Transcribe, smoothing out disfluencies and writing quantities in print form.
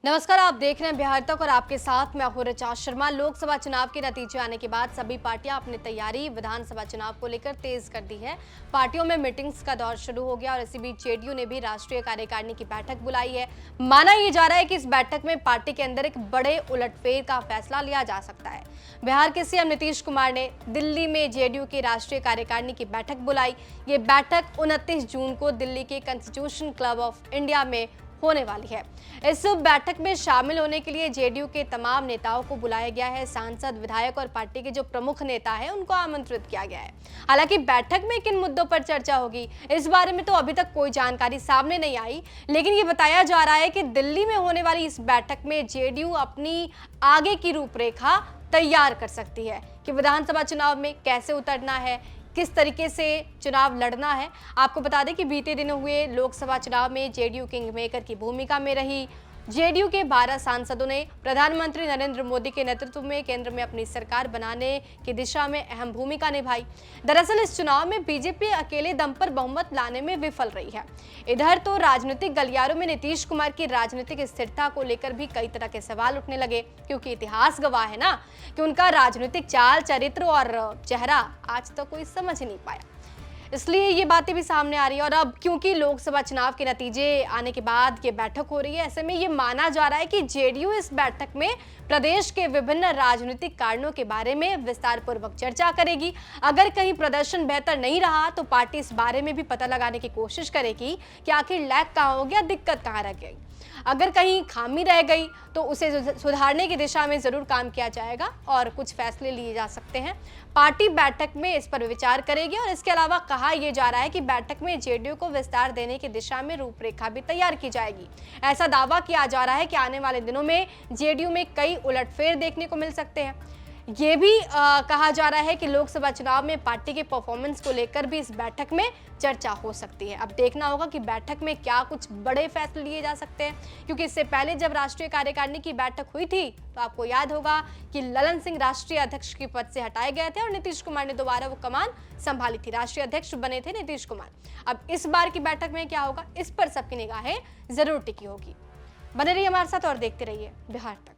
नमस्कार, आप देख रहे हैं बिहार तक और आपके साथ मैं हूं ऋचा शर्मा। लोकसभा चुनाव के नतीजे आने के बाद सभी पार्टियां अपनी तैयारी विधानसभा चुनाव को लेकर तेज कर दी है। पार्टियों में मीटिंग्स का दौर शुरू हो गया और इसी बीच जेडीयू ने भी राष्ट्रीय कार्यकारिणी की बैठक बुलाई है। माना यह जा रहा है कि इस बैठक में पार्टी के अंदर एक बड़े उलटफेर का फैसला लिया जा सकता है। बिहार के सीएम नीतीश कुमार ने दिल्ली में जेडीयू की राष्ट्रीय कार्यकारिणी की बैठक बुलाई। ये बैठक 29 जून को दिल्ली के कॉन्स्टिट्यूशन क्लब ऑफ इंडिया में होने वाली है। इस बैठक में शामिल होने के लिए जेडीयू के तमाम नेताओं को बुलाया गया है। सांसद, विधायक और पार्टी के जो प्रमुख नेता हैं उनको आमंत्रित किया गया है। हालांकि बैठक में किन मुद्दों पर चर्चा होगी इस बारे में तो अभी तक कोई जानकारी सामने नहीं आई, लेकिन ये बताया जा रहा है कि दिल्ली में होने वाली इस बैठक में जेडीयू अपनी आगे की रूपरेखा तैयार कर सकती है कि विधानसभा चुनाव में कैसे उतरना है, किस तरीके से चुनाव लड़ना है। आपको बता दें कि बीते दिनों हुए लोकसभा चुनाव में जेडीयू किंग मेकर की भूमिका में रही जेडीयू के 12 सांसदों ने प्रधानमंत्री नरेंद्र मोदी के नेतृत्व में केंद्र में अपनी सरकार बनाने की दिशा में अहम भूमिका निभाई। दरअसल इस चुनाव में बीजेपी अकेले दम पर बहुमत लाने में विफल रही है। इधर तो राजनीतिक गलियारों में नीतीश कुमार की राजनीतिक स्थिरता को लेकर भी कई तरह के सवाल उठने लगे, क्योंकि इतिहास गवाह है ना कि उनका राजनीतिक चाल, चरित्र और चेहरा आज तक कोई समझ नहीं पाया। इसलिए ये बातें भी सामने आ रही है। और अब क्योंकि लोकसभा चुनाव के नतीजे आने के बाद ये बैठक हो रही है, ऐसे में ये माना जा रहा है कि जेडीयू इस बैठक में प्रदेश के विभिन्न राजनीतिक कारणों के बारे में विस्तार पूर्वक चर्चा करेगी। अगर कहीं प्रदर्शन बेहतर नहीं रहा तो पार्टी इस बारे में भी पता लगाने की कोशिश करेगी कि आखिर लैग कहाँ हो गया, दिक्कत कहाँ रह गई। अगर कहीं खामी रह गई तो उसे सुधारने की दिशा में जरूर काम किया जाएगा और कुछ फैसले लिए जा सकते हैं। पार्टी बैठक में इस पर विचार करेगी और इसके अलावा कहा यह जा रहा है कि बैठक में जेडीयू को विस्तार देने की दिशा में रूपरेखा भी तैयार की जाएगी। ऐसा दावा किया जा रहा है कि आने वाले दिनों में जेडीयू में कई उलटफेर देखने को मिल सकते हैं। ये भी कहा जा रहा है कि लोकसभा चुनाव में पार्टी के परफॉर्मेंस को लेकर भी इस बैठक में चर्चा हो सकती है। अब देखना होगा कि बैठक में क्या कुछ बड़े फैसले लिए जा सकते हैं, क्योंकि इससे पहले जब राष्ट्रीय कार्यकारिणी की बैठक हुई थी तो आपको याद होगा कि ललन सिंह राष्ट्रीय अध्यक्ष के पद से हटाए गए थे और नीतीश कुमार ने दोबारा वो कमान संभाली थी। राष्ट्रीय अध्यक्ष बने थे नीतीश कुमार। अब इस बार की बैठक में क्या होगा, इस पर सबकी निगाहें जरूर टिकी होगी। बने रहिए हमारे साथ और देखते रहिए बिहार तक।